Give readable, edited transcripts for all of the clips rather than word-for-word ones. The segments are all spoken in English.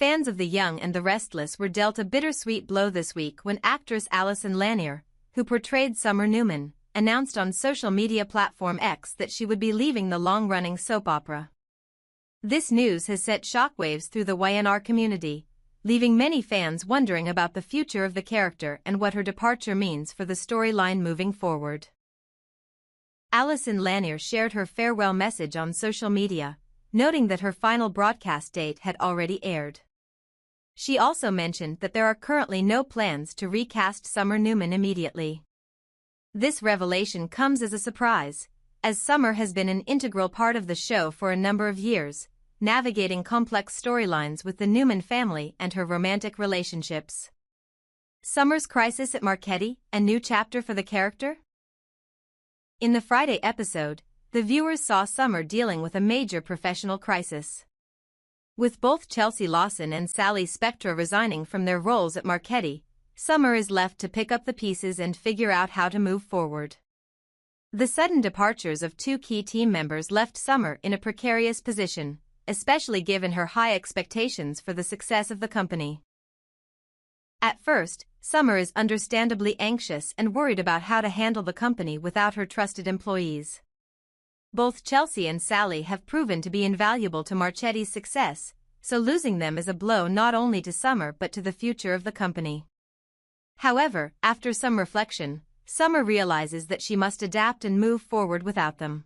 Fans of The Young and the Restless were dealt a bittersweet blow this week when actress Alison Lanier, who portrayed Summer Newman, announced on social media platform X that she would be leaving the long-running soap opera. This news has set shockwaves through the YNR community, leaving many fans wondering about the future of the character and what her departure means for the storyline moving forward. Alison Lanier shared her farewell message on social media, noting that her final broadcast date had already aired. She also mentioned that there are currently no plans to recast Summer Newman immediately. This revelation comes as a surprise, as Summer has been an integral part of the show for a number of years, navigating complex storylines with the Newman family and her romantic relationships. Summer's crisis at Marchetti, a new chapter for the character? In the Friday episode, the viewers saw Summer dealing with a major professional crisis. With both Chelsea Lawson and Sally Spectra resigning from their roles at Marchetti, Summer is left to pick up the pieces and figure out how to move forward. The sudden departures of two key team members left Summer in a precarious position, especially given her high expectations for the success of the company. At first, Summer is understandably anxious and worried about how to handle the company without her trusted employees. Both Chelsea and Sally have proven to be invaluable to Marchetti's success, so losing them is a blow not only to Summer but to the future of the company. However, after some reflection, Summer realizes that she must adapt and move forward without them.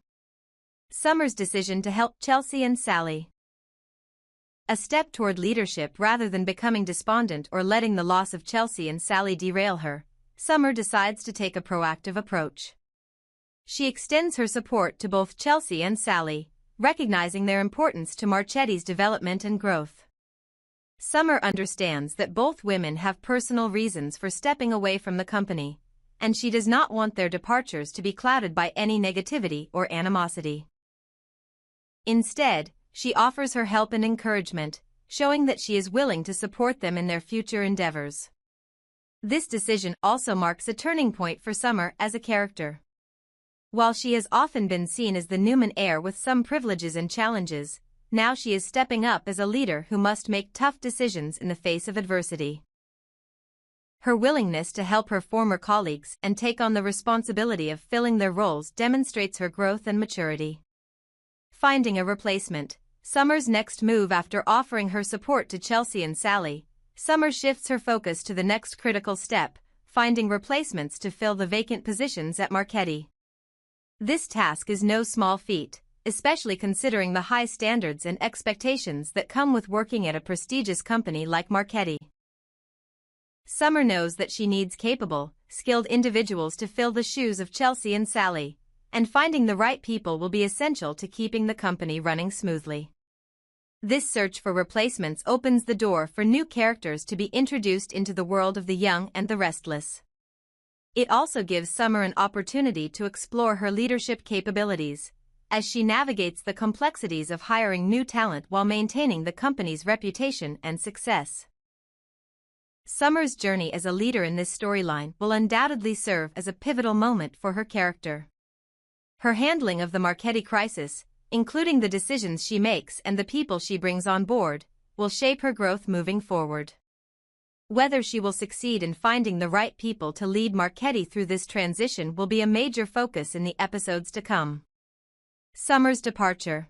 Summer's decision to help Chelsea and Sally. A step toward leadership rather than becoming despondent or letting the loss of Chelsea and Sally derail her, Summer decides to take a proactive approach. She extends her support to both Chelsea and Sally, recognizing their importance to Marchetti's development and growth. Summer understands that both women have personal reasons for stepping away from the company, and she does not want their departures to be clouded by any negativity or animosity. Instead, she offers her help and encouragement, showing that she is willing to support them in their future endeavors. This decision also marks a turning point for Summer as a character. While she has often been seen as the Newman heir with some privileges and challenges, now she is stepping up as a leader who must make tough decisions in the face of adversity. Her willingness to help her former colleagues and take on the responsibility of filling their roles demonstrates her growth and maturity. Finding a replacement. Summer's next move after offering her support to Chelsea and Sally, Summer shifts her focus to the next critical step, finding replacements to fill the vacant positions at Marchetti. This task is no small feat, especially considering the high standards and expectations that come with working at a prestigious company like Marchetti. Summer knows that she needs capable, skilled individuals to fill the shoes of Chelsea and Sally, and finding the right people will be essential to keeping the company running smoothly. This search for replacements opens the door for new characters to be introduced into the world of The Young and the Restless. It also gives Summer an opportunity to explore her leadership capabilities, as she navigates the complexities of hiring new talent while maintaining the company's reputation and success. Summer's journey as a leader in this storyline will undoubtedly serve as a pivotal moment for her character. Her handling of the Marchetti crisis, including the decisions she makes and the people she brings on board, will shape her growth moving forward. Whether she will succeed in finding the right people to lead Marchetti through this transition will be a major focus in the episodes to come. Summer's departure.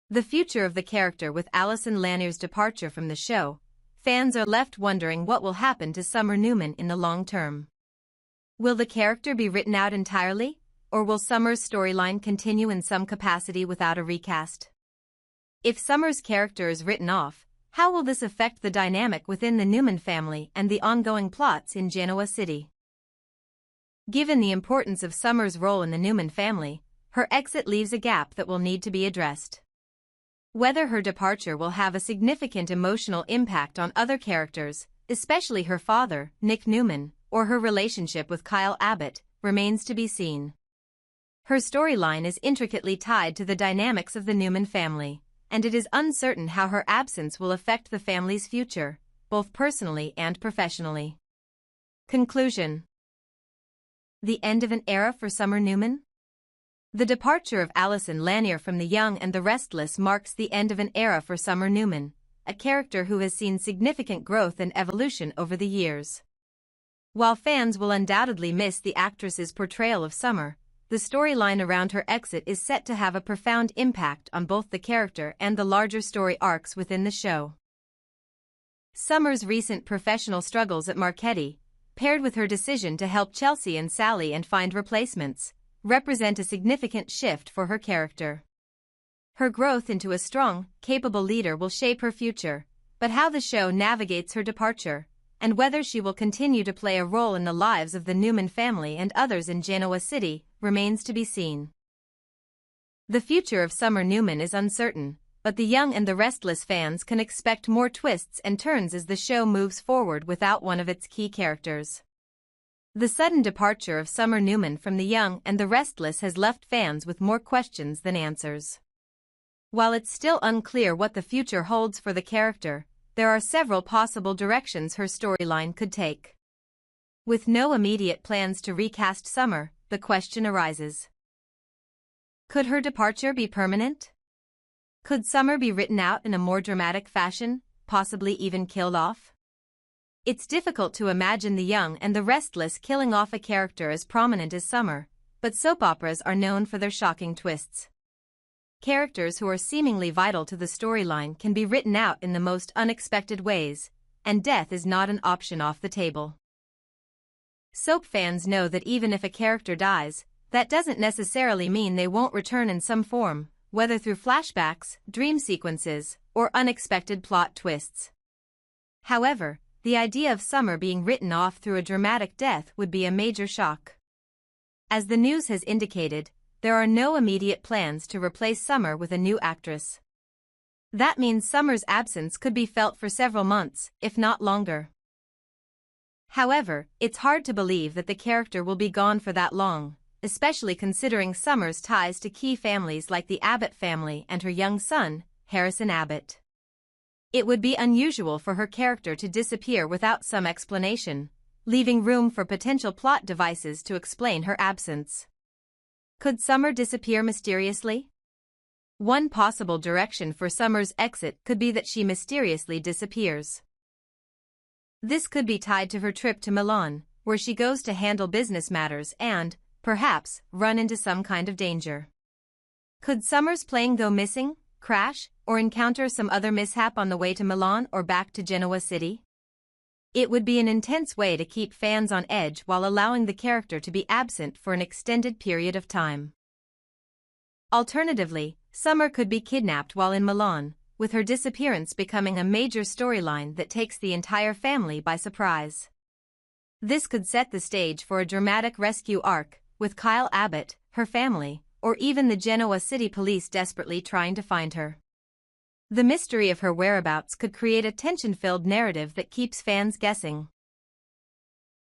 The future of the character. With Alison Lanier's departure from the show, fans are left wondering what will happen to Summer Newman in the long term. Will the character be written out entirely, or will Summer's storyline continue in some capacity without a recast? If Summer's character is written off, how will this affect the dynamic within the Newman family and the ongoing plots in Genoa City? Given the importance of Summer's role in the Newman family, her exit leaves a gap that will need to be addressed. Whether her departure will have a significant emotional impact on other characters, especially her father, Nick Newman, or her relationship with Kyle Abbott, remains to be seen. Her storyline is intricately tied to the dynamics of the Newman family, and it is uncertain how her absence will affect the family's future, both personally and professionally. Conclusion. The end of an era for Summer Newman? The departure of Alison Lanier from The Young and the Restless marks the end of an era for Summer Newman, a character who has seen significant growth and evolution over the years. While fans will undoubtedly miss the actress's portrayal of Summer, the storyline around her exit is set to have a profound impact on both the character and the larger story arcs within the show. Summer's recent professional struggles at Marchetti, paired with her decision to help Chelsea and Sally and find replacements, represent a significant shift for her character. Her growth into a strong, capable leader will shape her future, but how the show navigates her departure, and whether she will continue to play a role in the lives of the Newman family and others in Genoa City, remains to be seen. The future of Summer Newman is uncertain, but the Young and the Restless fans can expect more twists and turns as the show moves forward without one of its key characters. The sudden departure of Summer Newman from the Young and the Restless has left fans with more questions than answers. While it's still unclear what the future holds for the character, there are several possible directions her storyline could take. With no immediate plans to recast Summer, the question arises: could her departure be permanent? Could Summer be written out in a more dramatic fashion, possibly even killed off? It's difficult to imagine the Young and the Restless killing off a character as prominent as Summer, but soap operas are known for their shocking twists. Characters who are seemingly vital to the storyline can be written out in the most unexpected ways, and death is not an option off the table. Soap fans know that even if a character dies, that doesn't necessarily mean they won't return in some form, whether through flashbacks, dream sequences, or unexpected plot twists. However, the idea of Summer being written off through a dramatic death would be a major shock. As the news has indicated, there are no immediate plans to replace Summer with a new actress. That means Summer's absence could be felt for several months, if not longer. However, it's hard to believe that the character will be gone for that long, especially considering Summer's ties to key families like the Abbott family and her young son, Harrison Abbott. It would be unusual for her character to disappear without some explanation, leaving room for potential plot devices to explain her absence. Could Summer disappear mysteriously? One possible direction for Summer's exit could be that she mysteriously disappears. This could be tied to her trip to Milan, where she goes to handle business matters and, perhaps, run into some kind of danger. Could Summer's plane go missing, crash, or encounter some other mishap on the way to Milan or back to Genoa City? It would be an intense way to keep fans on edge while allowing the character to be absent for an extended period of time. Alternatively, Summer could be kidnapped while in Milan, with her disappearance becoming a major storyline that takes the entire family by surprise. This could set the stage for a dramatic rescue arc, with Kyle Abbott, her family, or even the Genoa City police desperately trying to find her. The mystery of her whereabouts could create a tension-filled narrative that keeps fans guessing.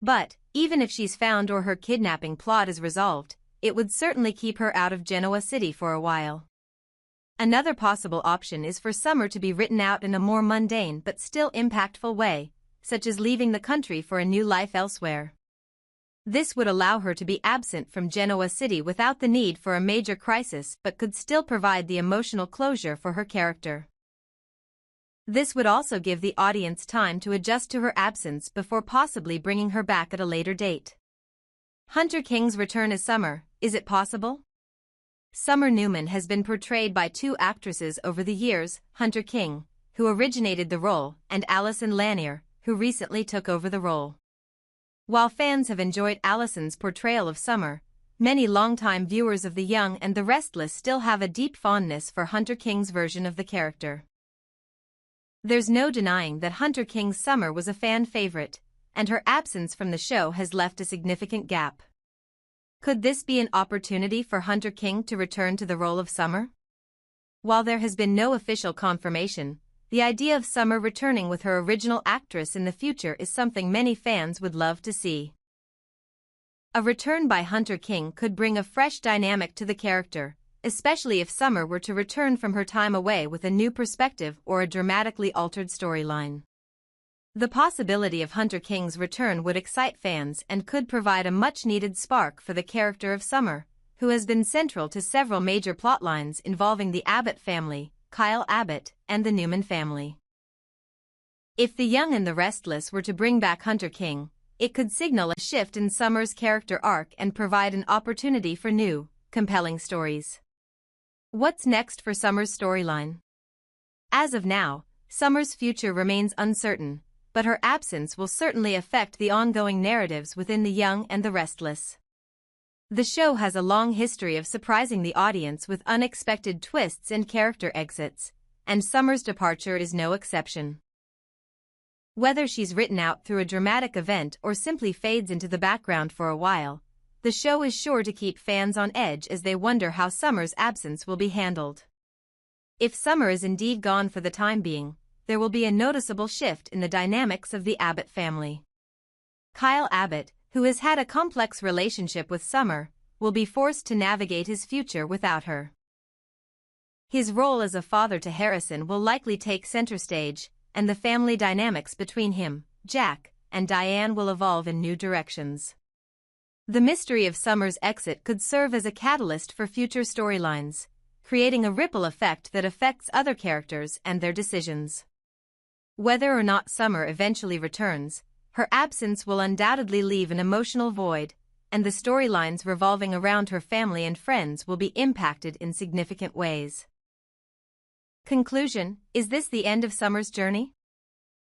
But, even if she's found or her kidnapping plot is resolved, it would certainly keep her out of Genoa City for a while. Another possible option is for Summer to be written out in a more mundane but still impactful way, such as leaving the country for a new life elsewhere. This would allow her to be absent from Genoa City without the need for a major crisis but could still provide the emotional closure for her character. This would also give the audience time to adjust to her absence before possibly bringing her back at a later date. Hunter King's return as Summer, is it possible? Summer Newman has been portrayed by two actresses over the years, Hunter King, who originated the role, and Alison Lanier, who recently took over the role. While fans have enjoyed Alison's portrayal of Summer, many longtime viewers of The Young and the Restless still have a deep fondness for Hunter King's version of the character. There's no denying that Hunter King's Summer was a fan favorite, and her absence from the show has left a significant gap. Could this be an opportunity for Hunter King to return to the role of Summer? While there has been no official confirmation, the idea of Summer returning with her original actress in the future is something many fans would love to see. A return by Hunter King could bring a fresh dynamic to the character, especially if Summer were to return from her time away with a new perspective or a dramatically altered storyline. The possibility of Hunter King's return would excite fans and could provide a much-needed spark for the character of Summer, who has been central to several major plotlines involving the Abbott family, Kyle Abbott, and the Newman family. If The Young and the Restless were to bring back Hunter King, it could signal a shift in Summer's character arc and provide an opportunity for new, compelling stories. What's next for Summer's storyline? As of now, Summer's future remains uncertain, but her absence will certainly affect the ongoing narratives within The Young and the Restless. The show has a long history of surprising the audience with unexpected twists and character exits, and Summer's departure is no exception. Whether she's written out through a dramatic event or simply fades into the background for a while, the show is sure to keep fans on edge as they wonder how Summer's absence will be handled. If Summer is indeed gone for the time being, there will be a noticeable shift in the dynamics of the Abbott family. Kyle Abbott, who has had a complex relationship with Summer, will be forced to navigate his future without her. His role as a father to Harrison will likely take center stage, and the family dynamics between him, Jack, and Diane will evolve in new directions. The mystery of Summer's exit could serve as a catalyst for future storylines, creating a ripple effect that affects other characters and their decisions. Whether or not Summer eventually returns, her absence will undoubtedly leave an emotional void, and the storylines revolving around her family and friends will be impacted in significant ways. Conclusion: is this the end of Summer's journey?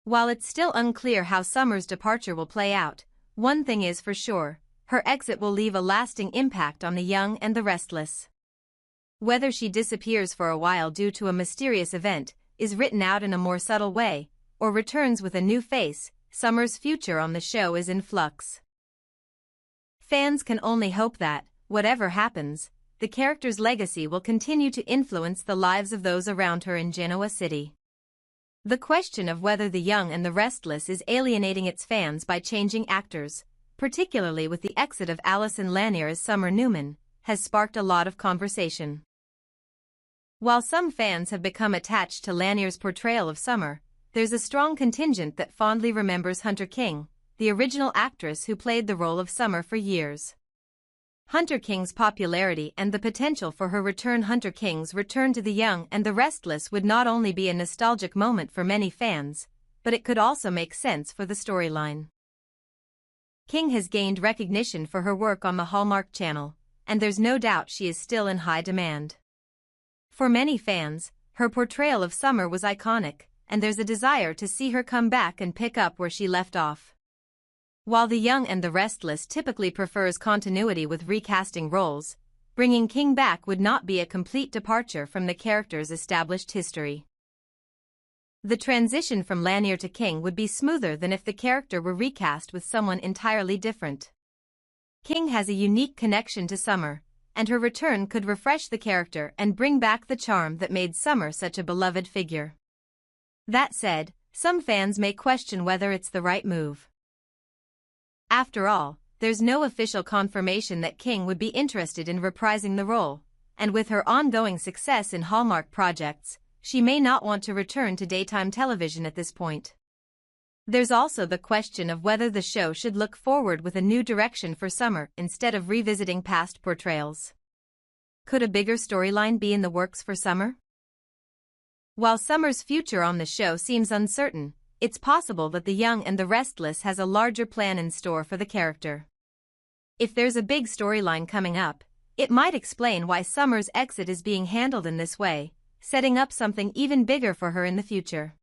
While it's still unclear how Summer's departure will play out, one thing is for sure: her exit will leave a lasting impact on The Young and the Restless. Whether she disappears for a while due to a mysterious event, is written out in a more subtle way, or returns with a new face, Summer's future on the show is in flux. Fans can only hope that, whatever happens, the character's legacy will continue to influence the lives of those around her in Genoa City. The question of whether The Young and the Restless is alienating its fans by changing actors, particularly with the exit of Allison Lanier as Summer Newman, has sparked a lot of conversation. While some fans have become attached to Lanier's portrayal of Summer, there's a strong contingent that fondly remembers Hunter King, the original actress who played the role of Summer for years. Hunter King's popularity and the potential for her return. Hunter King's return to The Young and the Restless would not only be a nostalgic moment for many fans, but it could also make sense for the storyline. King has gained recognition for her work on the Hallmark Channel, and there's no doubt she is still in high demand. For many fans, her portrayal of Summer was iconic, and there's a desire to see her come back and pick up where she left off. While The Young and the Restless typically prefers continuity with recasting roles, bringing King back would not be a complete departure from the character's established history. The transition from Lanier to King would be smoother than if the character were recast with someone entirely different. King has a unique connection to Summer, and her return could refresh the character and bring back the charm that made Summer such a beloved figure. That said, some fans may question whether it's the right move. After all, there's no official confirmation that King would be interested in reprising the role, and with her ongoing success in Hallmark projects, she may not want to return to daytime television at this point. There's also the question of whether the show should look forward with a new direction for Summer instead of revisiting past portrayals. Could a bigger storyline be in the works for Summer? While Summer's future on the show seems uncertain, it's possible that The Young and the Restless has a larger plan in store for the character. If there's a big storyline coming up, it might explain why Summer's exit is being handled in this way, setting up something even bigger for her in the future.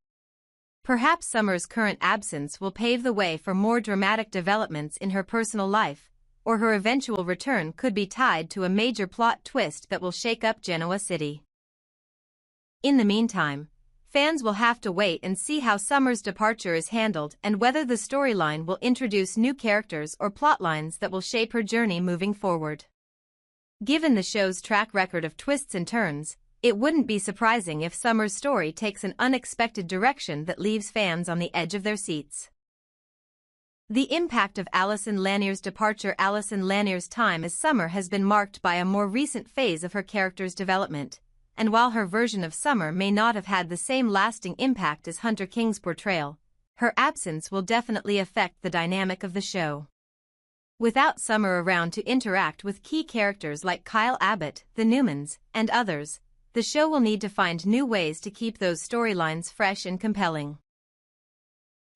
Perhaps Summer's current absence will pave the way for more dramatic developments in her personal life, or her eventual return could be tied to a major plot twist that will shake up Genoa City. In the meantime, fans will have to wait and see how Summer's departure is handled and whether the storyline will introduce new characters or plotlines that will shape her journey moving forward. Given the show's track record of twists and turns, it wouldn't be surprising if Summer's story takes an unexpected direction that leaves fans on the edge of their seats. The impact of Allison Lanier's departure. Allison Lanier's time as Summer has been marked by a more recent phase of her character's development, and while her version of Summer may not have had the same lasting impact as Hunter King's portrayal, her absence will definitely affect the dynamic of the show. Without Summer around to interact with key characters like Kyle Abbott, the Newmans, and others, the show will need to find new ways to keep those storylines fresh and compelling.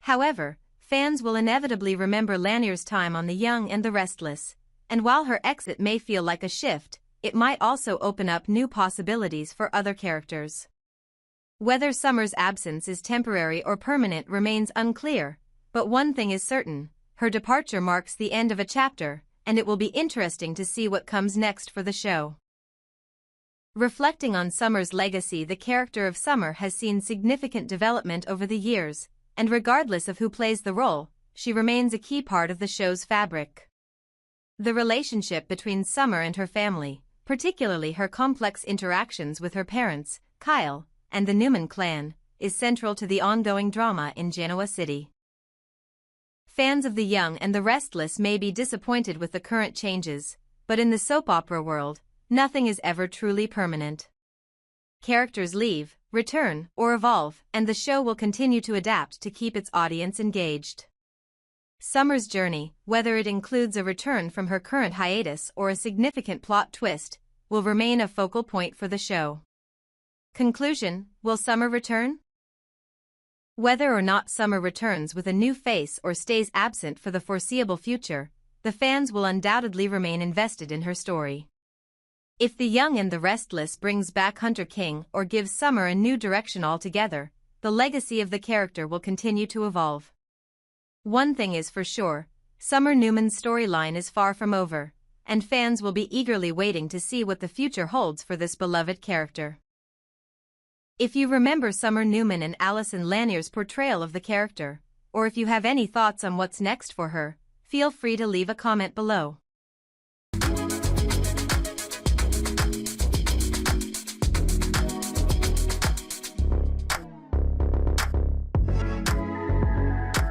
However, fans will inevitably remember Lanier's time on The Young and the Restless, and while her exit may feel like a shift, it might also open up new possibilities for other characters. Whether Summer's absence is temporary or permanent remains unclear, but one thing is certain: her departure marks the end of a chapter, and it will be interesting to see what comes next for the show. Reflecting on Summer's legacy, the character of Summer has seen significant development over the years, and regardless of who plays the role, she remains a key part of the show's fabric. The relationship between Summer and her family, particularly her complex interactions with her parents, Kyle, and the Newman clan, is central to the ongoing drama in Genoa City. Fans of The Young and the Restless may be disappointed with the current changes, but in the soap opera world, nothing is ever truly permanent. Characters leave, return, or evolve, and the show will continue to adapt to keep its audience engaged. Summer's journey, whether it includes a return from her current hiatus or a significant plot twist, will remain a focal point for the show. Conclusion: will Summer return? Whether or not Summer returns with a new face or stays absent for the foreseeable future, the fans will undoubtedly remain invested in her story. If The Young and the Restless brings back Hunter King or gives Summer a new direction altogether, the legacy of the character will continue to evolve. One thing is for sure: Summer Newman's storyline is far from over, and fans will be eagerly waiting to see what the future holds for this beloved character. If you remember Summer Newman and Allison Lanier's portrayal of the character, or if you have any thoughts on what's next for her, feel free to leave a comment below.